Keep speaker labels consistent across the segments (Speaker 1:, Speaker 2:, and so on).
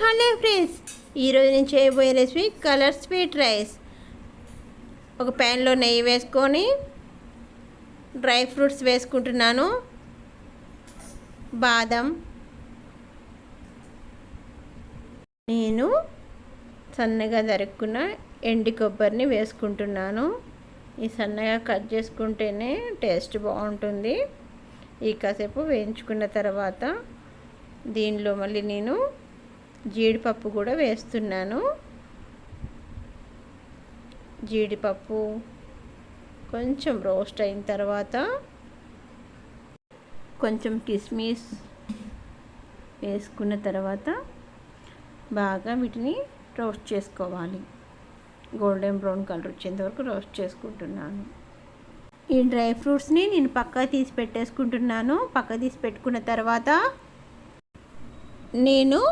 Speaker 1: Hello friends, ఈరోజు నేను చేయబోయే రెసిపీ కలర్ స్వీట్ రైస్. ఒక ప్యాన్లో నెయ్యి వేసుకొని డ్రై ఫ్రూట్స్ వేసుకుంటున్నాను. బాదం, నేను సన్నగా తరుక్కున్న ఎండి కొబ్బరిని వేసుకుంటున్నాను. ఈ సన్నగా కట్ చేసుకుంటేనే టేస్ట్ బాగుంటుంది. ఈ కాసేపు వేయించుకున్న తర్వాత దీనిలో మళ్ళీ నేను జీడిపప్పు కూడా వేస్తున్నాను. జీడిపప్పు కొంచెం రోస్ట్ అయిన తర్వాత కొంచెం కిస్మిస్ వేసుకున్న తర్వాత బాగా వీటిని రోస్ట్ చేసుకోవాలి. గోల్డెన్ బ్రౌన్ కలర్ వచ్చేంత వరకు రోస్ట్ చేసుకుంటున్నాను. ఈ డ్రై ఫ్రూట్స్ని నేను పక్కా తీసి పెట్టేసుకుంటున్నాను. పక్కా తీసి పెట్టుకున్న తర్వాత నేను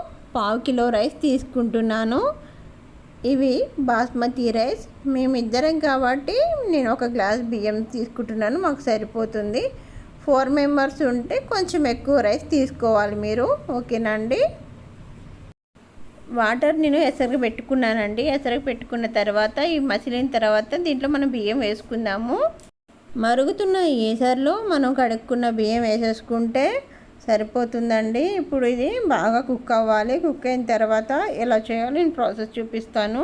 Speaker 1: 1/2 కిలో రైస్ తీసుకుంటున్నాను. ఇవి బాస్మతి రైస్. మేమిద్దరం కాబట్టి నేను 1 గ్లాస్ బియ్యం తీసుకుంటున్నాను, మాకు సరిపోతుంది. 4 మెంబర్స్ ఉంటే కొంచెం ఎక్కువ రైస్ తీసుకోవాలి మీరు, ఓకేనండి. వాటర్ నేను ఎసరికి పెట్టుకున్నానండి. ఎసరికి పెట్టుకున్న తర్వాత ఈ మసిలిన తర్వాత దీంట్లో మనం బియ్యం వేసుకుందాము. మరుగుతున్న ఏసరిలో మనం కడుక్కున్న బియ్యం వేసేసుకుంటే సరిపోతుందండి. ఇప్పుడు ఇది బాగా కుక్ అవ్వాలి. కుక్ అయిన తర్వాత ఎలా చేయాలో నేను ప్రాసెస్ చూపిస్తాను.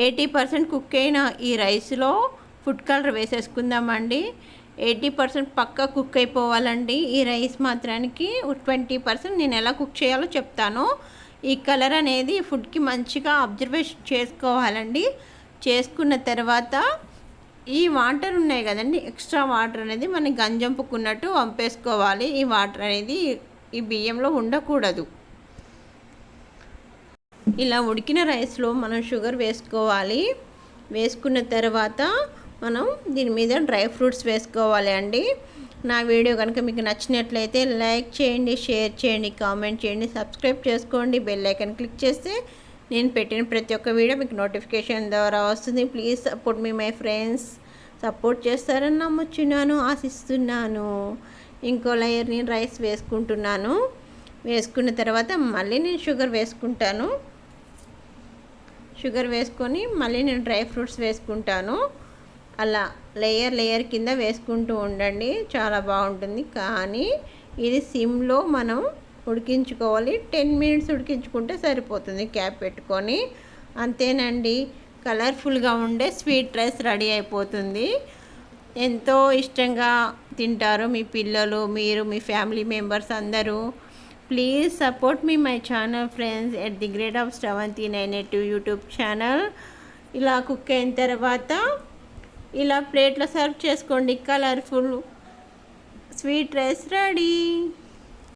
Speaker 1: 80% కుక్ అయిన ఈ రైస్లో ఫుడ్ కలర్ వేసేసుకుందామండి. 80% పక్కా కుక్ అయిపోవాలండి ఈ రైస్ మాత్రానికి. 20% నేను ఎలా కుక్ చేయాలో చెప్తాను. ఈ కలర్ అనేది ఫుడ్కి మంచిగా అబ్జర్వేషన్ చేసుకోవాలండి. చేసుకున్న తర్వాత ఈ వాటర్ ఉన్నాయి కదండి, ఎక్స్ట్రా వాటర్ అనేది మనం గంజంపుకున్నట్టు వంపేసుకోవాలి. ఈ వాటర్ అనేది ఈ బియ్యంలో ఉండకూడదు. ఇలా ఉడికిన రైస్లో మనం షుగర్ వేసుకోవాలి. వేసుకున్న తర్వాత మనం దీని మీద డ్రై ఫ్రూట్స్ వేసుకోవాలి అండి. నా వీడియో కనుక మీకు నచ్చినట్లయితే లైక్ చేయండి, షేర్ చేయండి, కామెంట్ చేయండి, సబ్స్క్రైబ్ చేసుకోండి. బెల్ ఐకాన్ క్లిక్ చేస్తే నేను పెట్టిన ప్రతి ఒక్క వీడియో మీకు నోటిఫికేషన్ ద్వారా వస్తుంది. Please support me my friends. Support చేస్తారని నమ్ముచున్నాను, ఆశిస్తున్నాను. ఇంకో లేయర్ నేను రైస్ వేసుకుంటున్నాను. వేసుకున్న తర్వాత మళ్ళీ నేను షుగర్ వేసుకుంటాను. షుగర్ వేసుకొని మళ్ళీ నేను డ్రై ఫ్రూట్స్ వేసుకుంటాను. అలా లేయర్ కింద వేసుకుంటూ ఉండండి, చాలా బాగుంటుంది. కానీ ఇది సిమ్లో మనం ఉడికించుకోవాలి. 10 మినిట్స్ ఉడికించుకుంటే సరిపోతుంది క్యాప్ పెట్టుకొని. అంతేనండి, కలర్ఫుల్గా ఉండే స్వీట్ రైస్ రెడీ అయిపోతుంది. ఎంతో ఇష్టంగా తింటారు మీ పిల్లలు, మీరు, మీ ఫ్యామిలీ మెంబర్స్ అందరూ. Please support me my channel friends at the great of Sravanthi 982 YouTube channel. ఇలా కుక్ అయిన తర్వాత ఇలా ప్లేట్లో సర్వ్ చేసుకోండి. Colourful sweet rice ready.